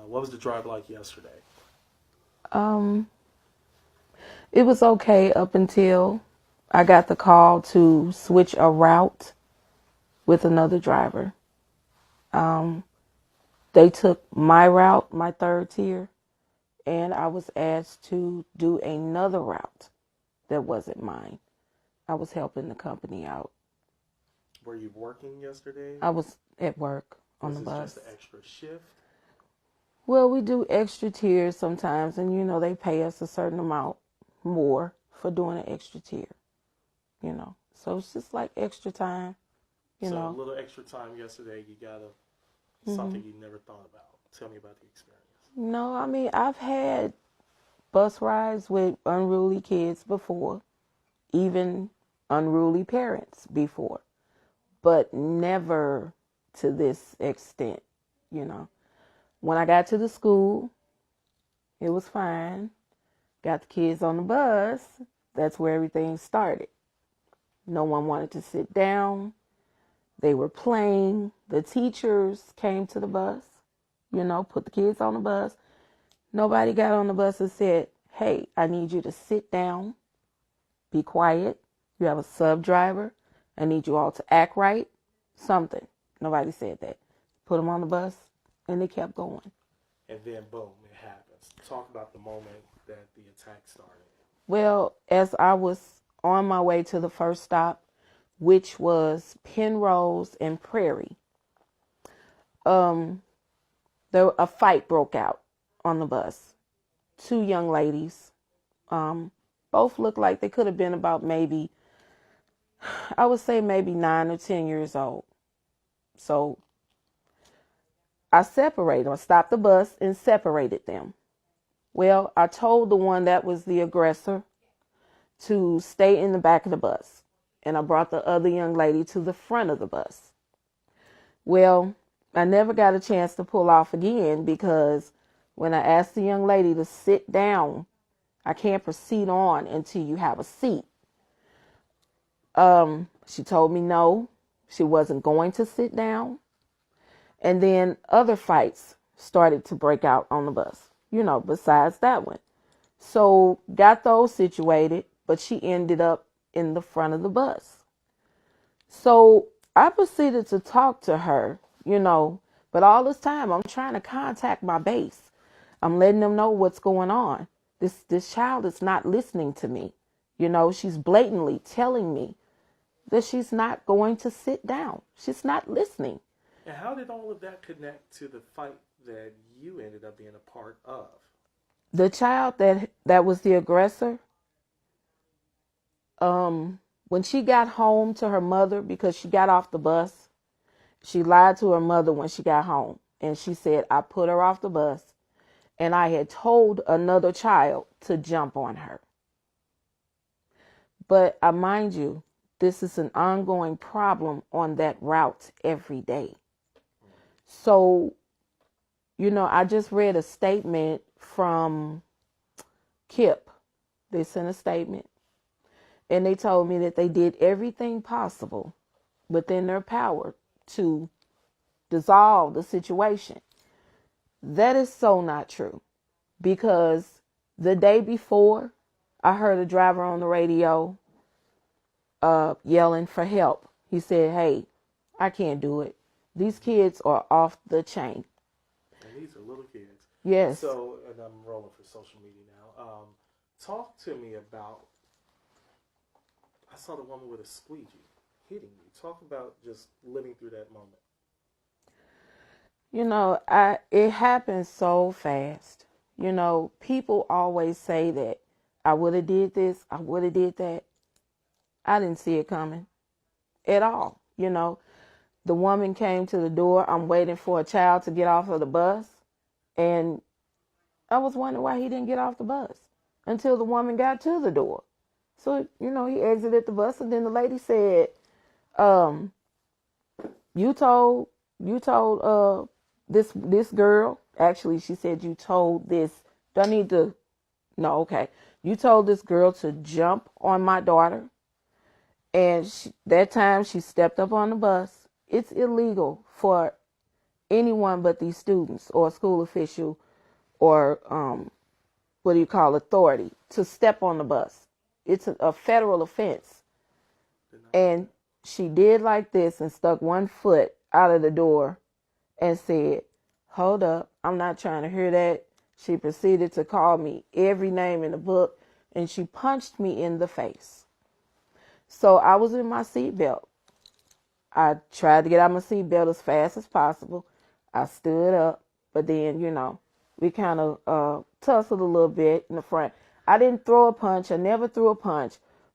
What was the drive like yesterday? Um, it was okay up until I got the call to switch a route with another driver. Um, they took my route, my third tier, and I was asked to do another route that wasn't mine. I was helping the company out. Were you working yesterday? I was at work on Was the this just bus. an extra shift? Well, we do extra tiers sometimes, and they pay us a certain amount more for doing an extra tier. So it's just like extra time, you So a know. little extra time yesterday, you got hmm something you never thought about. Tell me about the experience. No, I mean, I've had bus rides with unruly kids before, even unruly parents before, but never to this extent. When I got to the school, it was fine. Got the kids on the bus. That's where everything started. No one wanted to sit down. They were playing. The teachers came to the bus, put the kids on the bus. Nobody got on the bus and said, hey, I need you to sit down, be quiet. You have a sub driver. I need you all to act right. Something. Nobody said that. Put them on the bus, and they kept going. And then, boom, it happens. Talk about the moment that the attack started. Well, as I was on my way to the first stop, which was Penrose and Prairie, a fight broke out on the bus. Two young ladies, both looked like they could have been about maybe, I would say maybe 9 or 10 years old. So I stopped the bus and separated them. Well, I told the one that was the aggressor to stay in the back of the bus, and I brought the other young lady to the front of the bus. Well, I never got a chance to pull off again because when I asked the young lady to sit down, I can't proceed on until you have a seat. She told me no, she wasn't going to sit down. And then other fights started to break out on the bus, besides that one. So got those situated, but she ended up in the front of the bus. So I proceeded to talk to her, but all this time I'm trying to contact my base. I'm letting them know what's going on. This child is not listening to me. She's blatantly telling me that she's not going to sit down. She's not listening. And how did all of that connect to the fight that you ended up being a part of? The child that was the aggressor, when she got home to her mother, because she got off the bus, she lied to her mother when she got home. And she said, I put her off the bus and I had told another child to jump on her. But I mind you, this is an ongoing problem on that route every day. So, I just read a statement from Kipp. They sent a statement and they told me that they did everything possible within their power to dissolve the situation. That is so not true, because the day before, I heard a driver on the radio yelling for help. He said, hey, I can't do it. These kids are off the chain. And these are little kids. Yes. So, and I'm rolling for social media now. Talk to me about, I saw the woman with a squeegee hitting you. Talk about just living through that moment. It happens so fast. People always say that I would have did this, I would have did that. I didn't see it coming at all. The woman came to the door. I'm waiting for a child to get off of the bus. And I was wondering why he didn't get off the bus until the woman got to the door. So, he exited the bus, and then the lady said, you told this girl, actually she said, you told this, do I need to, no, okay. You told this girl to jump on my daughter. And that time she stepped up on the bus. It's illegal for anyone but these students or a school official or authority to step on the bus. It's a federal offense. And she did like this and stuck one foot out of the door and said, "Hold up, I'm not trying to hear that." She proceeded to call me every name in the book, and she punched me in the face. So I was in my seatbelt. I tried to get out my seatbelt as fast as possible. I stood up, but then, we kind of tussled a little bit in the front. I didn't throw a punch. I never threw a punch.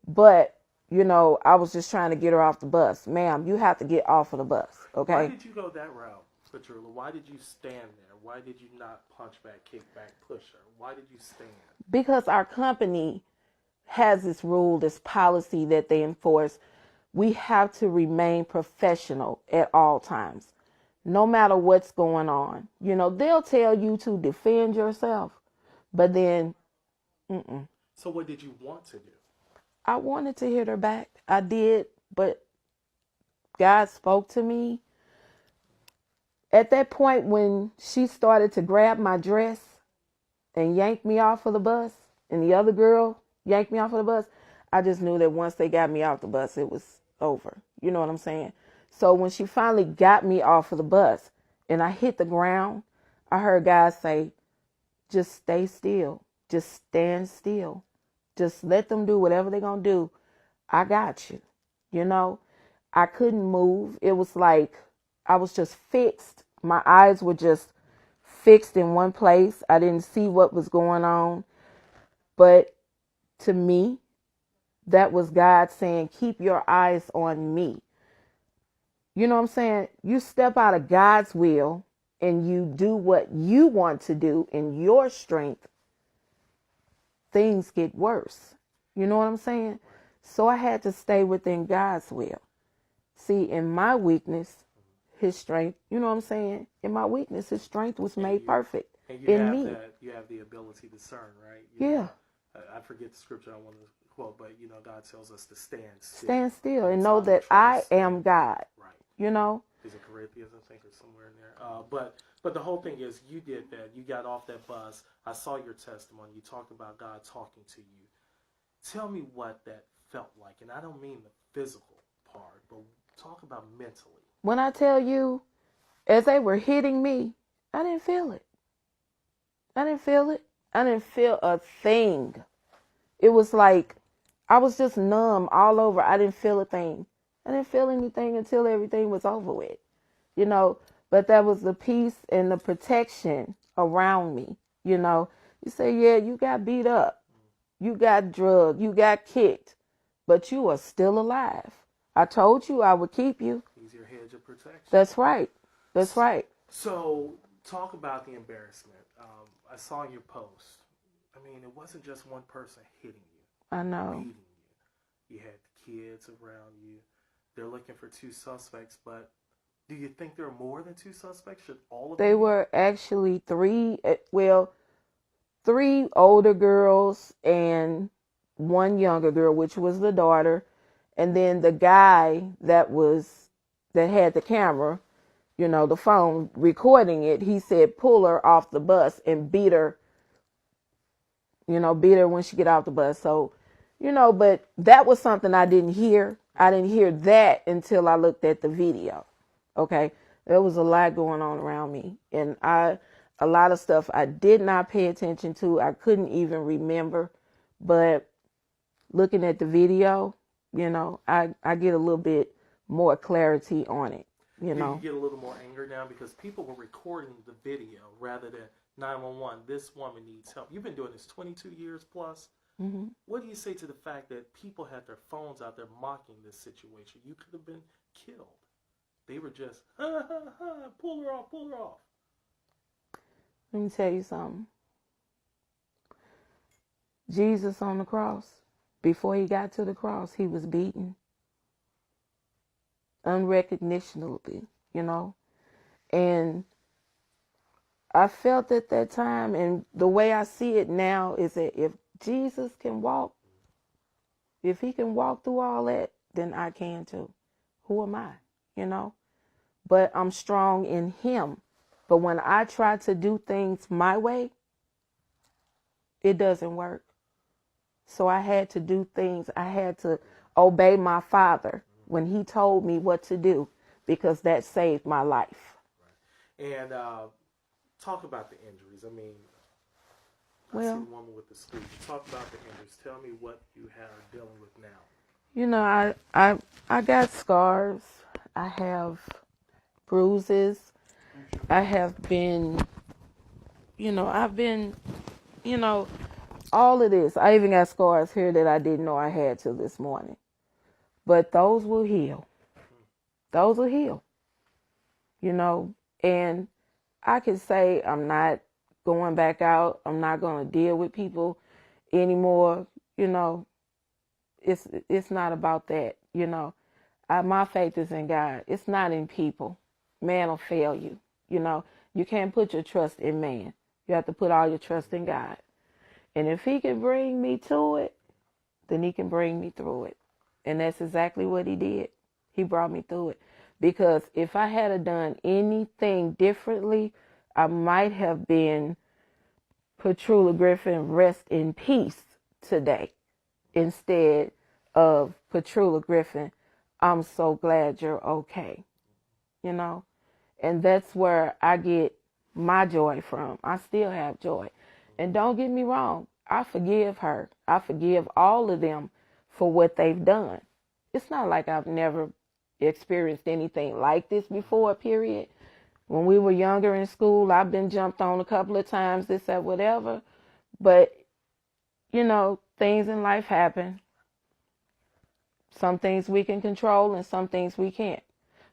But, I was just trying to get her off the bus. Ma'am, you have to get off of the bus, okay? Why did you go that route, Petrula? Why did you stand there? Why did you not punch back, kick back, push her? Why did you stand? Because our company has this rule, this policy that they enforce. We have to remain professional at all times, no matter what's going on. They'll tell you to defend yourself, but then, So what did you want to do? I wanted to hit her back. I did, but God spoke to me. At that point, when she started to grab my dress and yank me off of the bus, and the other girl yanked me off of the bus, I just knew that once they got me off the bus, it was over. You know what I'm saying? So when she finally got me off of the bus and I hit the ground, I heard God say, "Just stay still. Just stand still. Just let them do whatever they're going to do. I got you." I couldn't move. It was like I was just fixed. My eyes were just fixed in one place. I didn't see what was going on. But to me, that was God saying, keep your eyes on me. You know what I'm saying? You step out of God's will and you do what you want to do in your strength, things get worse. You know what I'm saying? So I had to stay within God's will. See, in my weakness, his strength, you know what I'm saying? In my weakness, his strength was made perfect in me. You have the ability to discern, right? Yeah. I forget the scripture I want to quote, but God tells us to stand still. Stand still and know that I am God. Right. Is it Corinthians, I think, or somewhere in there? But the whole thing is, you did that. You got off that bus. I saw your testimony. You talked about God talking to you. Tell me what that felt like, and I don't mean the physical part, but talk about mentally. When I tell you, as they were hitting me, I didn't feel it. I didn't feel it. I didn't feel a thing. It was like I was just numb all over. I didn't feel a thing. I didn't feel anything until everything was over with, But that was the peace and the protection around me, You say, yeah, you got beat up. You got drugged. You got kicked. But you are still alive. I told you I would keep you. He's your hedge of protection. That's right. That's right. So talk about the embarrassment. I saw your post. I mean, it wasn't just one person hitting you. I know. Beating you. You had kids around you. They're looking for 2 suspects, but do you think there are more than 2 suspects? Should all of them? They were actually 3, 3 older girls and 1 younger girl, which was the daughter. And then the guy that had the camera, the phone recording it, he said, pull her off the bus and beat her when she get off the bus. So, but that was something I didn't hear. I didn't hear that until I looked at the video. Okay. There was a lot going on around me, and a lot of stuff I did not pay attention to. I couldn't even remember, but looking at the video, I get a little bit more clarity on it, Do you get a little more anger now because people were recording the video rather than 911? This woman needs help. You've been doing this 22 years plus. Mm-hmm. What do you say to the fact that people had their phones out there mocking this situation? You could have been killed. They were just, ha, ha, ha, pull her off, pull her off. Let me tell you something. Jesus on the cross, before he got to the cross, he was beaten unrecognitionably, and I felt at that time, and the way I see it now is that if Jesus can walk, if he can walk through all that, then I can too. Who am I, but I'm strong in him. But when I try to do things my way, it doesn't work. So I had to do things. I had to obey my father when he told me what to do, because that saved my life. Right. And talk about the injuries. I mean, I see Well, the woman with the squeeze. Talk about the injuries. Tell me what you are dealing with now. you know, I got scars. I have bruises. I have been, I've been, you know, all of this. I even got scars here that I didn't know I had till this morning. But those will heal. Those will heal. And I can say I'm not going back out. I'm not going to deal with people anymore. It's not about that. My faith is in God. It's not in people. Man will fail you. You can't put your trust in man. You have to put all your trust in God. And if he can bring me to it, then he can bring me through it. And that's exactly what he did. He brought me through it. Because if I had done anything differently, I might have been Petrula Griffin, rest in peace today, instead of Petrula Griffin, I'm so glad you're okay. And that's where I get my joy from. I still have joy. And don't get me wrong, I forgive her. I forgive all of them for what they've done. It's not like I've never experienced anything like this before, period. When we were younger in school, I've been jumped on a couple of times, this, that, whatever. But, things in life happen. Some things we can control and some things we can't.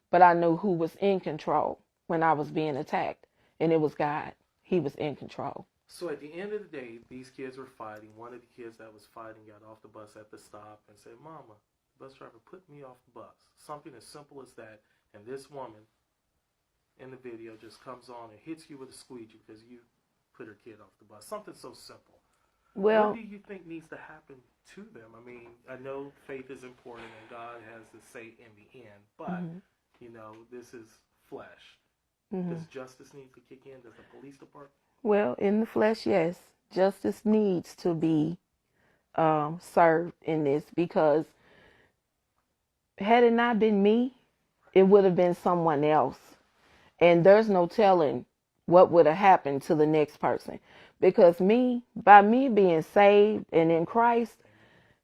But I knew who was in control when I was being attacked. And it was God. He was in control. So at the end of the day, these kids were fighting. One of the kids that was fighting got off the bus at the stop and said, Mama, the bus driver put me off the bus. Something as simple as that. And this woman in the video just comes on and hits you with a squeegee because you put her kid off the bus. Something so simple. Well, what do you think needs to happen to them? I mean, I know faith is important and God has the say in the end, but, this is flesh. Does justice need to kick in? Does the police department? Well, in the flesh, yes. Justice needs to be served in this, because had it not been me, it would have been someone else. And there's no telling what would have happened to the next person. Because by me being saved and in Christ,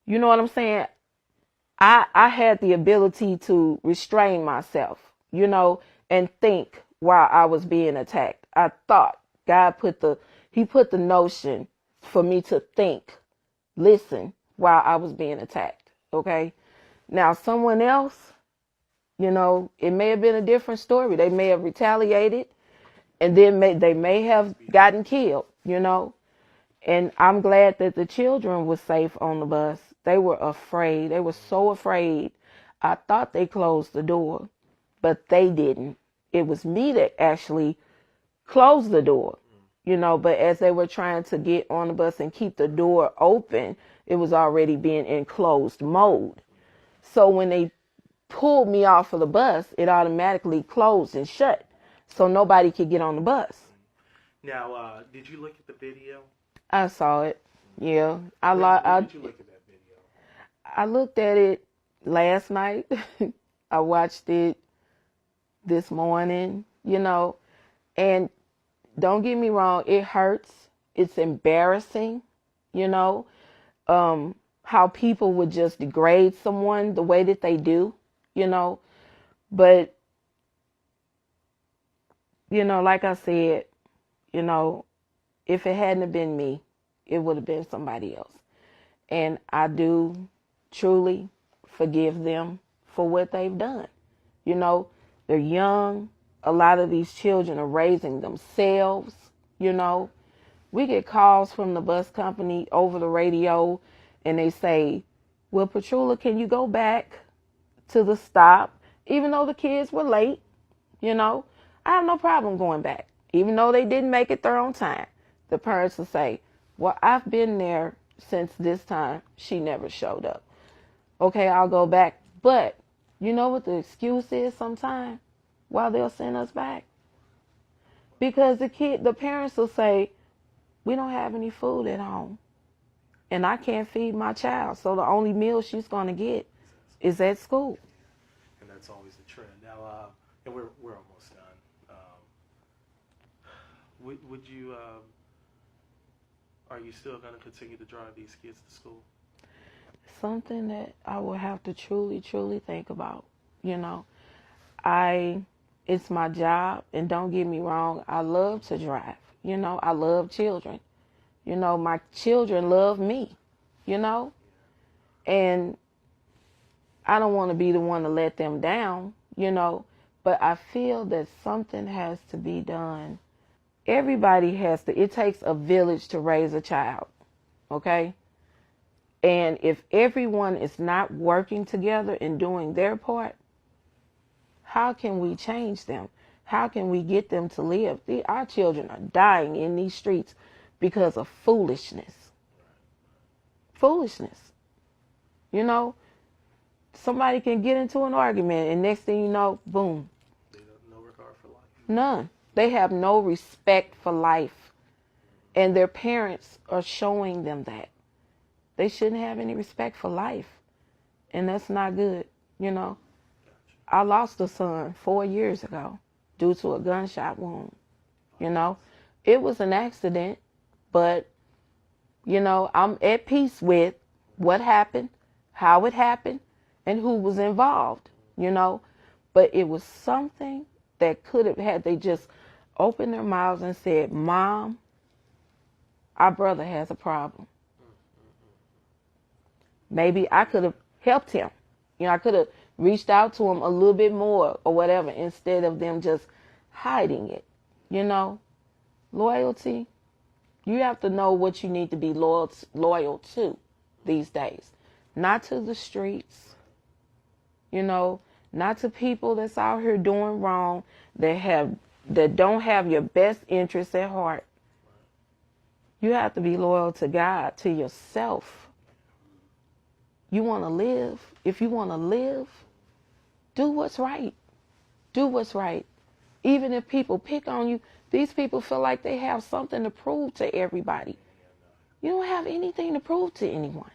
you know what I'm saying? I had the ability to restrain myself, and think while I was being attacked. I thought God put the notion for me to think, listen, while I was being attacked. Okay. Now someone else, it may have been a different story. They may have retaliated, and then they may have gotten killed, And I'm glad that the children were safe on the bus. They were afraid. They were so afraid. I thought they closed the door, but they didn't. It was me that actually closed the door, but as they were trying to get on the bus and keep the door open, it was already being in closed mode. So when they pulled me off of the bus, it automatically closed and shut, so nobody could get on the bus. Now, did you look at the video? I saw it. Yeah. When did you look at that video? I looked at it last night. I watched it this morning, and don't get me wrong, it hurts. It's embarrassing, how people would just degrade someone the way that they do, but, like I said, if it hadn't have been me, it would have been somebody else. And I do truly forgive them for what they've done. They're young. A lot of these children are raising themselves. We get calls from the bus company over the radio, and they say, well, Petrula, can you go back to the stop? Even though the kids were late, I have no problem going back. Even though they didn't make it there on time, the parents will say, well, I've been there since this time. She never showed up. Okay, I'll go back. But you know what the excuse is sometimes? while they'll send us back. Because the parents will say, we don't have any food at home, and I can't feed my child, so the only meal she's going to get is at school. And that's always the trend. Now, and we're almost done. Would you, are you still going to continue to drive these kids to school? Something that I will have to truly, truly think about. You know, it's my job, and don't get me wrong, I love to drive. You know, I love children. You know, my children love me, you know, and I don't want to be the one to let them down, you know, but I feel that something has to be done. Everybody has to, it takes a village to raise a child, okay? And if everyone is not working together and doing their part, how can we change them? How can we get them to live? Our children are dying in these streets because of foolishness. Foolishness. You know, somebody can get into an argument, and next thing you know, boom. They have no regard for life. None. They have no respect for life. And their parents are showing them that. They shouldn't have any respect for life. And that's not good, you know. I lost a son 4 years ago due to a gunshot wound. You know, it was an accident, but, you know, I'm at peace with what happened, how it happened, and who was involved, you know. But it was something that could have had they just opened their mouths and said, Mom, our brother has a problem. Maybe I could have helped him. You know, I could have reached out to him a little bit more or whatever, instead of them just hiding it. You know, loyalty, you have to know what you need to be loyal to these days. Not to the streets, you know, not to people that's out here doing wrong, that don't have your best interests at heart. You have to be loyal to God, to yourself. You want to live. If you want to live, do what's right. Do what's right. Even if people pick on you, these people feel like they have something to prove to everybody. You don't have anything to prove to anyone.